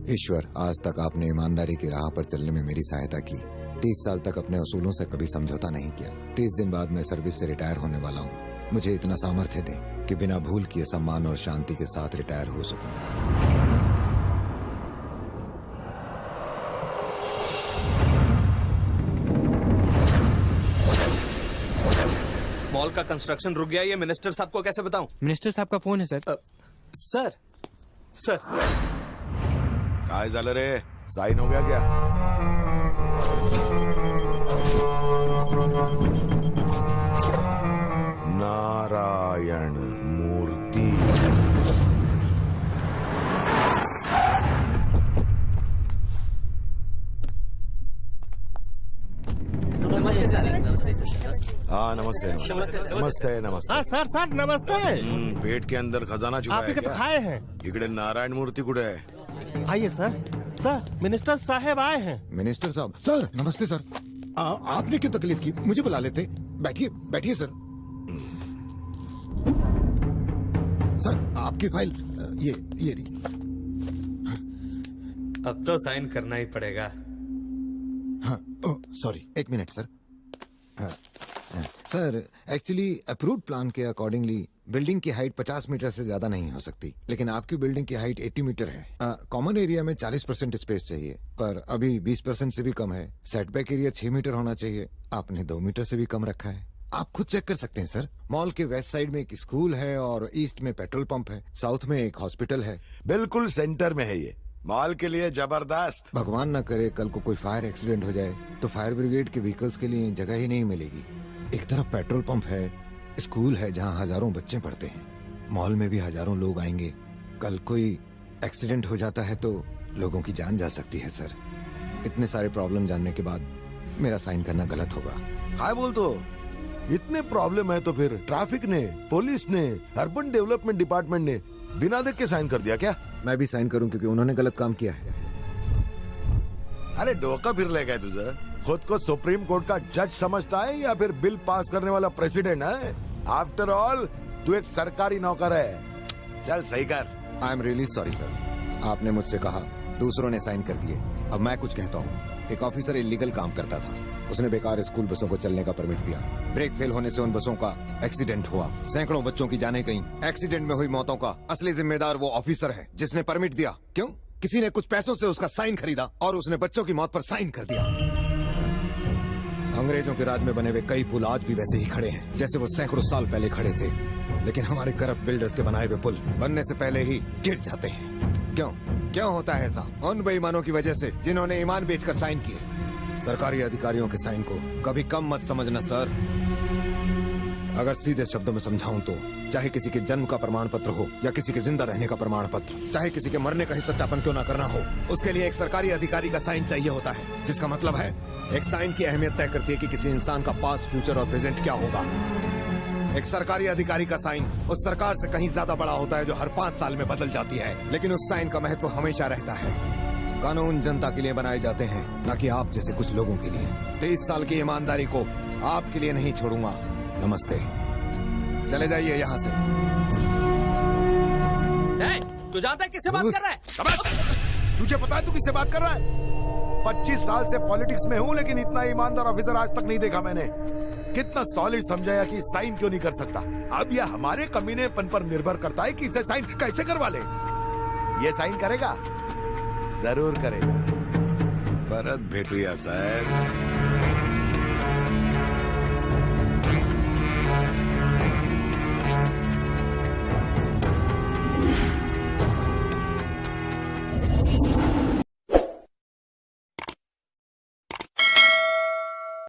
ईश्वर, आज तक आपने ईमानदारी की राह पर चलने में मेरी सहायता की। 30 साल तक अपने असूलों से कभी समझौता नहीं किया। 30 दिन बाद मैं सर्विस से रिटायर होने वाला हूँ। मुझे इतना सामर्थ्य दे कि बिना भूल किए सम्मान और शांति के साथ रिटायर हो सकूं। मॉल का कंस्ट्रक्शन रुक गया, ये मिनिस्टर साहब को कैसे बताऊं? मिनिस्टर साहब का फोन है सर। सर काय झालं रे? साइन हो गया क्या? नारायण मूर्ति। हाँ नमस्ते नमस्ते नमस्ते। हाँ सर नमस्ते। पेट के अंदर खजाना छुपा है आप क्या? खाए हैं। इकडे नारायण मूर्ति कुठे है? आइए सर मिनिस्टर साहब आए हैं। मिनिस्टर साहब, सर नमस्ते सर। आपने क्यों तकलीफ की? मुझे बुला लेते। बैठिए बैठिए सर। सर आपकी फाइल ये रही। अब तो साइन करना ही पड़ेगा। हाँ सॉरी, एक minute sir. Sir actually approved plan के अकॉर्डिंगली बिल्डिंग की हाइट 50 मीटर से ज्यादा नहीं हो सकती, लेकिन आपकी बिल्डिंग की हाइट 80 मीटर है। कॉमन एरिया में 40% स्पेस चाहिए, पर अभी 20% से भी कम है। सेटबैक एरिया 6 मीटर होना चाहिए, आपने 2 मीटर से भी कम रखा है। आप खुद चेक कर सकते हैं सर। मॉल के वेस्ट साइड में एक स्कूल है और ईस्ट में पेट्रोल पंप है, साउथ में एक हॉस्पिटल है। बिल्कुल सेंटर में है ये। मॉल के लिए जबरदस्त। भगवान ना करे कल को कोई फायर एक्सीडेंट हो जाए तो फायर ब्रिगेड के व्हीकल्स के लिए जगह ही नहीं मिलेगी। एक तरफ पेट्रोल पंप है, स्कूल है जहाँ हजारों बच्चे पढ़ते हैं, मॉल में भी हजारों लोग आएंगे। कल कोई एक्सीडेंट हो जाता है तो लोगों की जान जा सकती है सर। इतने सारे प्रॉब्लम जानने के बाद मेरा साइन करना गलत होगा। काय बोलतो? इतने प्रॉब्लम है तो फिर ट्रैफिक ने, पुलिस ने, अर्बन डेवलपमेंट डिपार्टमेंट ने बिना देख के साइन कर दिया क्या? मैं भी साइन करूं क्योंकि उन्होंने गलत काम किया है। अरे डोका फिरले काय तुझं? खुद को सुप्रीम कोर्ट का जज समझता है या फिर बिल पास करने वाला प्रेसिडेंट है? आफ्टर ऑल तू एक सरकारी नौकर है। चल सही कर। I am really sorry sir. आपने मुझसे कहा, दूसरों ने साइन कर दिए, अब मैं कुछ कहता हूँ। एक ऑफिसर इलीगल काम करता था, उसने बेकार स्कूल बसों को चलने का परमिट दिया। ब्रेक फेल होने से उन बसों का एक्सीडेंट हुआ, सैकड़ों बच्चों की जानें गईं। एक्सीडेंट में हुई मौतों का असली जिम्मेदार वो ऑफिसर है जिसने परमिट दिया। क्यों? किसी ने कुछ पैसों से उसका साइन खरीदा और उसने बच्चों की मौत पर साइन कर दिया। अंग्रेजों के राज में बने हुए कई पुल आज भी वैसे ही खड़े हैं जैसे वो सैकड़ों साल पहले खड़े थे, लेकिन हमारे करप्ट बिल्डर्स के बनाए हुए पुल बनने से पहले ही गिर जाते हैं। क्यों क्यों होता है ऐसा? उन बेईमानों की वजह से जिन्होंने ईमान बेचकर साइन किए। सरकारी अधिकारियों के साइन को कभी कम मत समझना सर। अगर सीधे शब्दों में समझाऊं तो चाहे किसी के जन्म का प्रमाण पत्र हो या किसी के जिंदा रहने का प्रमाण पत्र, चाहे किसी के मरने का ही सत्यापन क्यों ना करना हो, उसके लिए एक सरकारी अधिकारी का साइन चाहिए होता है। जिसका मतलब है एक साइन की अहमियत तय करती है कि किसी इंसान का पास्ट, फ्यूचर और प्रेजेंट क्या होगा। एक सरकारी अधिकारी का साइन उस सरकार से कहीं ज्यादा बड़ा होता है जो हर 5 साल में बदल जाती है, लेकिन उस साइन का महत्व हमेशा रहता है। कानून जनता के लिए बनाए जाते हैं, न कि आप जैसे कुछ लोगों के लिए। 30 साल की ईमानदारी को आपके लिए नहीं छोड़ूंगा। नमस्ते, चले जाइए यहाँ से। तू जानता है किससे बात कर रहा है? तुझे पता है तू किससे बात कर रहा है? 25 साल से पॉलिटिक्स में हूँ, लेकिन इतना ईमानदार ऑफिसर आज तक नहीं देखा मैंने। कितना सॉलिड समझाया कि साइन क्यों नहीं कर सकता। अब यह हमारे कमीनेपन पर निर्भर करता है कि इसे साइन कैसे करवा ले। ये साइन करेगा? जरूर करेगा। परत भेटूया साहेब।